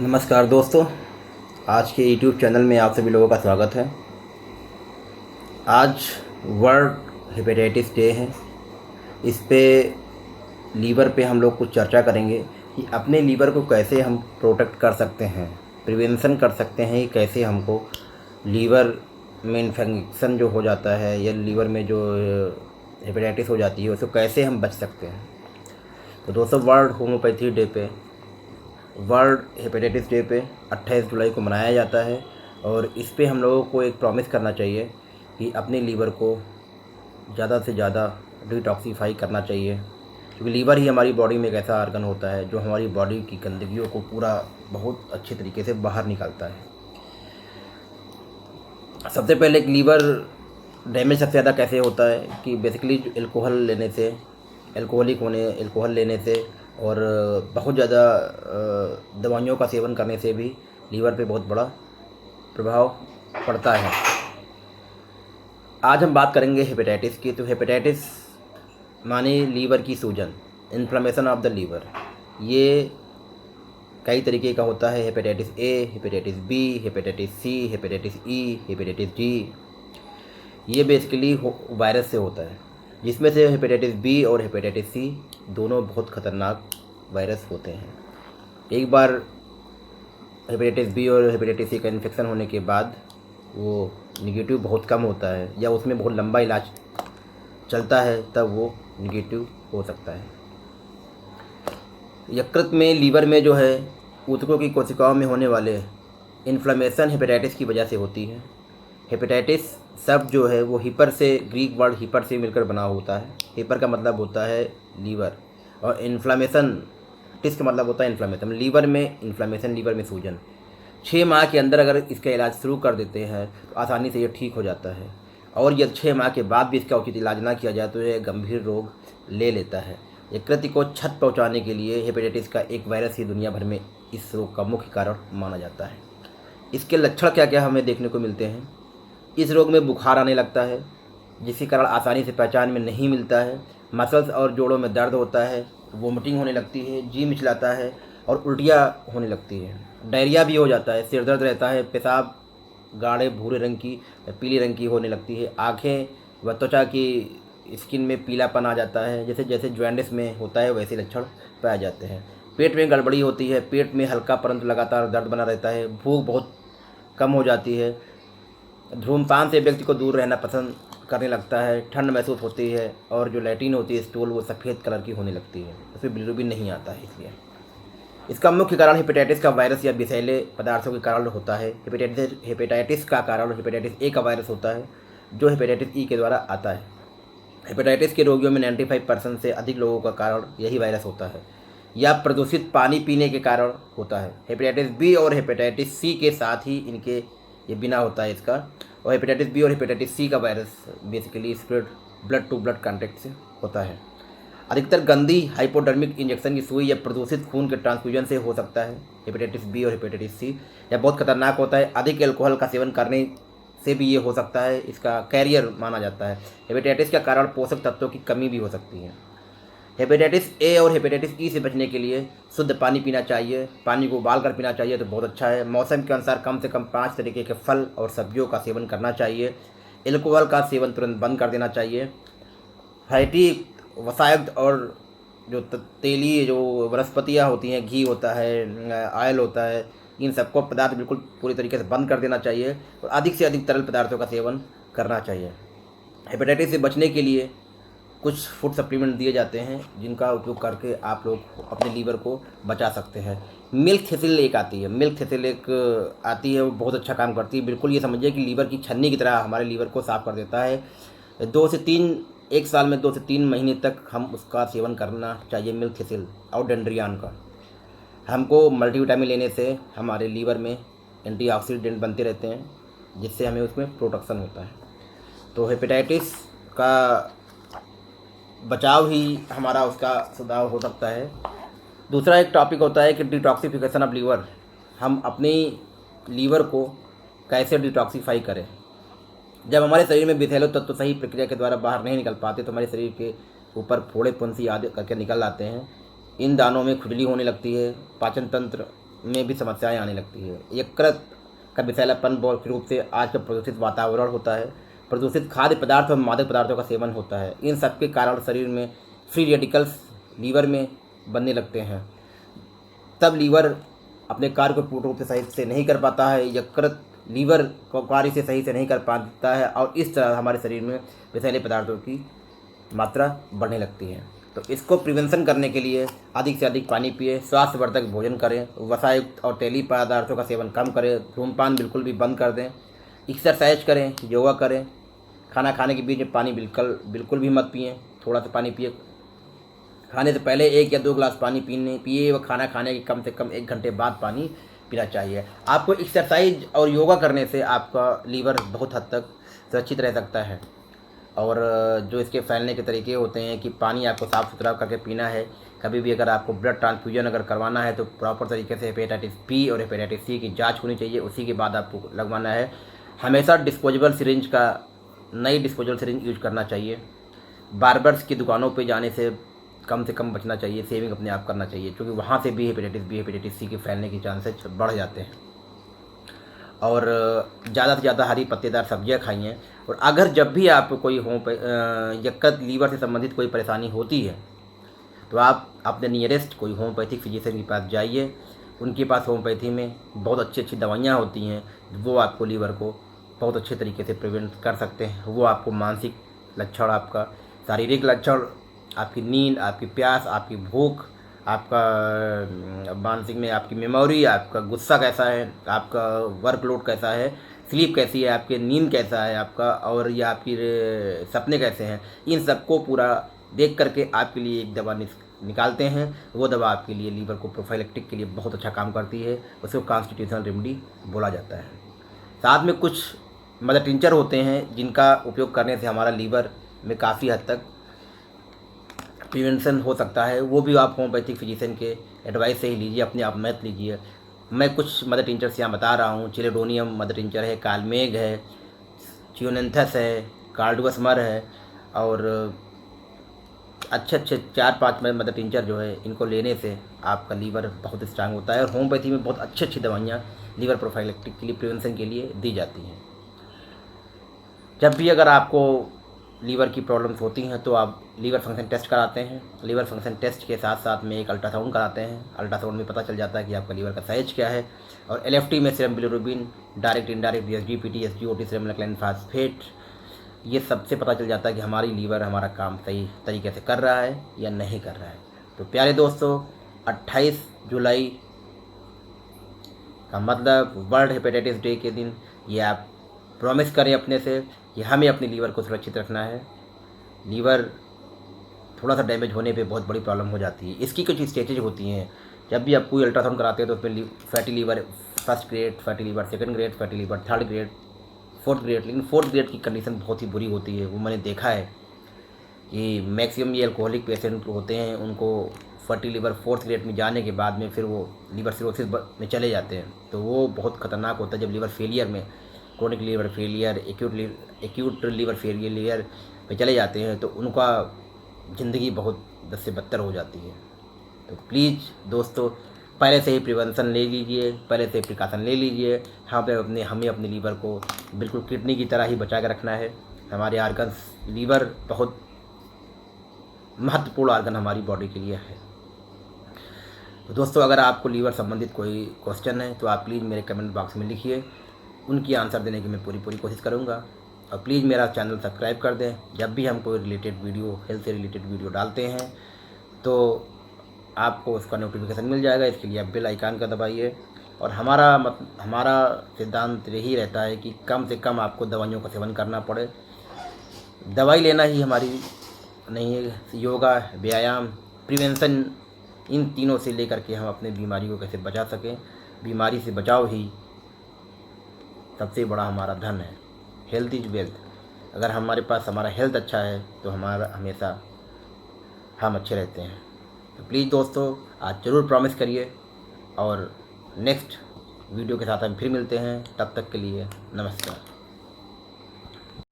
नमस्कार दोस्तों, आज के YouTube चैनल में आप सभी लोगों का स्वागत है। आज वर्ल्ड हेपेटाइटिस डे है। इस पे लीवर पे हम लोग कुछ चर्चा करेंगे कि अपने लीवर को कैसे हम प्रोटेक्ट कर सकते हैं, प्रिवेंशन कर सकते हैं कि कैसे हमको लीवर में इन्फेक्शन जो हो जाता है या लीवर में जो हेपेटाइटिस हो जाती है उसको कैसे हम बच सकते हैं। तो दोस्तों, वर्ल्ड हेपेटाइटिस डे पे 28 जुलाई को मनाया जाता है और इस पे हम लोगों को एक प्रॉमिस करना चाहिए कि अपने लीवर को ज़्यादा से ज़्यादा डिटॉक्सीफाई करना चाहिए, क्योंकि लीवर ही हमारी बॉडी में एक ऐसा ऑर्गन होता है जो हमारी बॉडी की गंदगियों को पूरा बहुत अच्छे तरीके से बाहर निकालता है। सबसे पहले एक लीवर डैमेज सबसे ज़्यादा कैसे होता है कि बेसिकली अल्कोहल लेने से और बहुत ज़्यादा दवाइयों का सेवन करने से भी लीवर पे बहुत बड़ा प्रभाव पड़ता है। आज हम बात करेंगे हेपेटाइटिस की। तो हेपेटाइटिस माने लीवर की सूजन, इन्फ्लेमेशन ऑफ द लीवर। ये कई तरीके का होता है। Hepatitis A, hepatitis B, hepatitis C, hepatitis E, hepatitis G. ये बेसिकली वायरस से होता है, जिसमें से हेपेटाइटिस बी और हेपेटाइटिस सी दोनों बहुत ख़तरनाक वायरस होते हैं। एक बार हेपेटाइटिस बी और हेपेटाइटिस सी का इन्फेक्शन होने के बाद वो निगेटिव बहुत कम होता है या उसमें बहुत लंबा इलाज चलता है, तब वो निगेटिव हो सकता है। यकृत में, लीवर में जो है ऊतकों की कोशिकाओं में होने वाले इन्फ्लेमेशन हेपेटाइटिस की वजह से होती है। हेपेटाइटिस शब्द जो है वो हिपर से, ग्रीक वर्ड हिपर से मिलकर बना होता है। हिपर का मतलब होता है लीवर और इन्फ्लेमेशन, टिस का मतलब होता है इन्फ्लेमेशन। लीवर में इन्फ्लेमेशन, लीवर में सूजन। 6 माह के अंदर अगर इसका इलाज शुरू कर देते हैं तो आसानी से ये ठीक हो जाता है, और यदि 6 माह के बाद भी इसका उचित इलाज ना किया जाए तो यह गंभीर रोग ले लेता है। यकृत को क्षत पहुंचाने के लिए हेपेटाइटिस का एक वायरस ही दुनिया भर में इस रोग का मुख्य कारण माना जाता है। इसके लक्षण क्या क्या हमें देखने को मिलते हैं। इस रोग में बुखार आने लगता है, जिसके कारण आसानी से पहचान में नहीं मिलता है। मसल्स और जोड़ों में दर्द होता है, वोमिटिंग होने लगती है, जी मिचलाता है और उल्टियाँ होने लगती है। डायरिया भी हो जाता है, सिर दर्द रहता है, पेशाब गाढ़े भूरे रंग की या पीले रंग की होने लगती है। आँखें व त्वचा की स्किन में पीलापन आ जाता है, जैसे जैसे जॉन्डिस में होता है वैसे लक्षण पाए जाते हैं। पेट में गड़बड़ी होती है, पेट में हल्का परंतु लगातार दर्द बना रहता है। भूख बहुत कम हो जाती है। धूम्रपान से व्यक्ति को दूर रहना पसंद करने लगता है। ठंड महसूस होती है और जो लैट्रिन होती है, स्टूल, वो सफ़ेद कलर की होने लगती है, उसमें बिलीरुबिन नहीं आता है। इसलिए इसका मुख्य कारण हेपेटाइटिस का वायरस या विषैले पदार्थों के कारण होता है। हेपेटाइटिस का कारण हेपेटाइटिस ए का वायरस होता है, जो हेपेटाइटिस ई के द्वारा आता है। हेपेटाइटिस के रोगियों में 95% से अधिक लोगों का कारण यही वायरस होता है या प्रदूषित पानी पीने के कारण होता है। हेपेटाइटिस बी और हेपेटाइटिस सी के साथ ही इनके ये बिना होता है इसका। और हेपेटाइटिस बी और हेपेटाइटिस सी का virus basically spread blood to blood contact से होता है। अधिकतर गंदी हाइपोडर्मिक इंजेक्शन की सुई या प्रदूषित खून के ट्रांसफ्यूजन से हो सकता है हेपेटाइटिस बी और हेपेटाइटिस सी। यह बहुत खतरनाक होता है। अधिक अल्कोहल का सेवन करने से भी ये हो सकता है, इसका कैरियर माना जाता है। हेपेटाइटिस का कारण पोषक तत्वों की कमी भी हो सकती है। हेपेटाइटिस ए और हेपेटाइटिस ई से बचने के लिए शुद्ध पानी पीना चाहिए। पानी को उबाल कर पीना चाहिए तो बहुत अच्छा है। मौसम के अनुसार कम से कम 5 तरीके के फल और सब्जियों का सेवन करना चाहिए। एल्कोहल का सेवन तुरंत बंद कर देना चाहिए। फैटी, वसायुक्त और जो तेली जो वनस्पतियाँ होती हैं, घी होता है, ऑयल होता है, इन सबको पदार्थ बिल्कुल पूरी तरीके से बंद कर देना चाहिए और अधिक से अधिक तरल पदार्थों का सेवन करना चाहिए। हेपेटाइटिस से बचने के लिए कुछ फूड सप्लीमेंट दिए जाते हैं, जिनका उपयोग करके आप लोग अपने लीवर को बचा सकते हैं। मिल्क थिसिल एक आती है, वो बहुत अच्छा काम करती है। बिल्कुल ये समझिए कि लीवर की छन्नी की तरह हमारे लीवर को साफ़ कर देता है। 1 साल में 2 से 3 महीने तक हम उसका सेवन करना चाहिए, मिल्क थिसिल और डेंड्रियान का। हमको मल्टीविटामिन लेने से हमारे लीवर में एंटीऑक्सीडेंट बनते रहते हैं, जिससे हमें उसमें प्रोटेक्शन होता है। तो हेपेटाइटिस का बचाव ही हमारा उसका सुधार हो सकता है। दूसरा एक टॉपिक होता है कि डिटॉक्सिफिकेशन ऑफ लीवर। हम अपनी लीवर को कैसे डिटॉक्सीफाई करें। जब हमारे शरीर में विषैले तत्व सही प्रक्रिया के द्वारा बाहर नहीं निकल पाते तो हमारे शरीर के ऊपर फोड़े फुंसी आदि करके निकल आते हैं। इन दानों में खुजली होने लगती है, पाचन तंत्र में भी समस्याएं आने लगती है। यकृत का विषैलापन बहुत रूप से आज का प्रदूषित वातावरण होता है, प्रदूषित खाद्य पदार्थ और मादक पदार्थों का सेवन होता है। इन सब के कारण शरीर में फ्री रेडिकल्स लीवर में बनने लगते हैं, तब लीवर अपने कार्य को पूर्ण रूप से सही से नहीं कर पाता है, यकृत लीवर को कार्य से सही से नहीं कर पाता है और इस तरह हमारे शरीर में विषैले पदार्थों की मात्रा बढ़ने लगती है। तो इसको प्रिवेंशन करने के लिए अधिक से अधिक पानी पिए, स्वास्थ्यवर्धक भोजन करें, वसायुक्त और तेली पदार्थों का सेवन कम करें, धूम्रपान बिल्कुल भी बंद कर दें, एक्सरसाइज करें, योगा करें, खाना खाने के बीच में पानी बिल्कुल भी मत पिएं, थोड़ा सा पानी पिए, खाने से पहले 1 या 2 गिलास पानी पिए व खाना खाने के कम से कम 1 घंटे बाद पानी पीना चाहिए। आपको एक्सरसाइज और योगा करने से आपका लीवर बहुत हद तक सुरक्षित रह सकता है। और जो इसके फैलने के तरीके होते हैं कि पानी आपको साफ़ सुथरा करके पीना है। कभी भी अगर आपको ब्लड ट्रांसफ्यूजन अगर करवाना है तो प्रॉपर तरीके से हेपेटाइटिस बी और हेपेटाइटिस सी की जांच होनी चाहिए, उसी के बाद आपको लगवाना है। हमेशा नई डिस्पोजेबल सिरिंज यूज करना चाहिए। बार्बर्स की दुकानों पे जाने से कम बचना चाहिए, सेविंग अपने आप करना चाहिए, क्योंकि वहाँ से भी हेपेटाइटिस बी हेपेटाइटिस सी के फैलने के चांसेस बढ़ जाते हैं। और ज़्यादा से ज़्यादा हरी पत्तेदार सब्जियां खाइए। और अगर जब भी आपको कोई यकृत लीवर से संबंधित कोई परेशानी होती है तो आप अपने नियरेस्ट कोई होम्योपैथिक फिजिशियन के पास जाइए। उनके पास होम्योपैथी में बहुत अच्छी दवाइयाँ होती हैं, वो आपको लीवर को बहुत अच्छे तरीके से प्रिवेंट कर सकते हैं। वो आपको मानसिक लक्षण, आपका शारीरिक लक्षण, आपकी नींद, आपकी प्यास, आपकी भूख, आपका मानसिक में आपकी मेमोरी, आपका गुस्सा कैसा है, आपका वर्कलोड कैसा है, स्लीप कैसी है, आपकी नींद कैसा है आपका, और या आपकी सपने कैसे हैं, इन सबको पूरा देख करके आपके लिए एक दवा निकालते हैं। वो दवा आपके लिए लीवर को प्रोफाइलेक्टिक के लिए बहुत अच्छा काम करती है, उसको कॉन्स्टिट्यूशनल रेमेडी बोला जाता है। साथ में कुछ मदर टिंचर होते हैं जिनका उपयोग करने से हमारा लीवर में काफ़ी हद तक प्रिवेंशन हो सकता है। वो भी आप होम्योपैथिक फिजिशियन के एडवाइस से ही लीजिए, अपने आप मत लीजिए। मैं कुछ मदर टिंचर्स यहाँ बता रहा हूँ। चिलेडोनियम मदर टिंचर है, कालमेघ है, चियोनेंथस है, कार्डुअस मर है, और अच्छे 4-5 मदर टिंचर जो है, इनको लेने से आपका लीवर बहुत स्ट्रांग होता है। और होम्योपैथी में बहुत अच्छी दवाइयाँ लीवर प्रोफाइलेक्टिक के लिए, प्रिवेंशन के लिए दी जाती हैं। जब भी अगर आपको लीवर की प्रॉब्लम्स होती हैं तो आप लीवर फंक्शन टेस्ट कराते हैं। लीवर फंक्शन टेस्ट के साथ साथ में एक अल्ट्रासाउंड कराते हैं। अल्ट्रासाउंड में पता चल जाता है कि आपका लीवर का साइज क्या है। और LFT में serum bilirubin, direct indirect SGPT, SGOT, serum alkaline phosphate, ये सबसे पता चल जाता है कि हमारी लीवर हमारा काम सही तरीके से कर रहा है या नहीं कर रहा है। तो प्यारे दोस्तों, 28 जुलाई का मतलब वर्ल्ड हेपेटाइटिस डे के दिन ये आप प्रॉमिस करें अपने से कि हमें अपने लीवर को सुरक्षित रखना है। लीवर थोड़ा सा डैमेज होने पे बहुत बड़ी प्रॉब्लम हो जाती है। इसकी कुछ स्टेजेज होती हैं। जब भी आप कोई अल्ट्रासाउंड कराते हैं तो उसमें fatty liver first grade, fatty liver second grade, fatty liver third grade, fourth grade. लेकिन फोर्थ ग्रेड की कंडीशन बहुत ही बुरी होती है। वो मैंने देखा है कि मैक्सिमम ये अल्कोहलिक पेशेंट होते हैं, उनको फैटी लीवर फोर्थ ग्रेड में जाने के बाद में फिर वो लीवर सिरोसिस में चले जाते हैं। तो वो बहुत ख़तरनाक होता है। जब लीवर फेलियर में, chronic liver failure, acute liver failure पे चले जाते हैं तो उनका ज़िंदगी बहुत 10 से बदतर हो जाती है। तो प्लीज़ दोस्तों, पहले से ही प्रिवेंशन ले लीजिए, पहले से प्रिकॉशन ले लीजिए। हमें अपने लीवर को बिल्कुल किडनी की तरह ही बचा कर रखना है। हमारे आर्गन्स, लीवर बहुत महत्वपूर्ण आर्गन हमारी बॉडी के लिए है। तो दोस्तों, अगर आपको लीवर संबंधित कोई क्वेश्चन है तो आप प्लीज़ मेरे कमेंट बॉक्स में लिखिए, उनकी आंसर देने की मैं पूरी कोशिश करूँगा। और प्लीज़ मेरा चैनल सब्सक्राइब कर दें। जब भी हम कोई रिलेटेड वीडियो, हेल्थ से रिलेटेड वीडियो डालते हैं तो आपको उसका नोटिफिकेशन मिल जाएगा। इसके लिए आप बेल आइकन का दबाइए। और हमारा सिद्धांत यही रहता है कि कम से कम आपको दवाइयों का सेवन करना पड़े। दवाई लेना ही हमारी नहीं है। योगा, व्यायाम, प्रिवेंशन, इन तीनों से लेकर के हम अपने बीमारी को कैसे बचा सकें। बीमारी से बचाव ही सबसे बड़ा हमारा धन है। Health is wealth. अगर हमारे पास हमारा हेल्थ अच्छा है तो हमारा हमेशा हम अच्छे रहते हैं। तो प्लीज़ दोस्तों, आज ज़रूर प्रॉमिस करिए। और नेक्स्ट वीडियो के साथ हम फिर मिलते हैं। तब तक के लिए नमस्कार।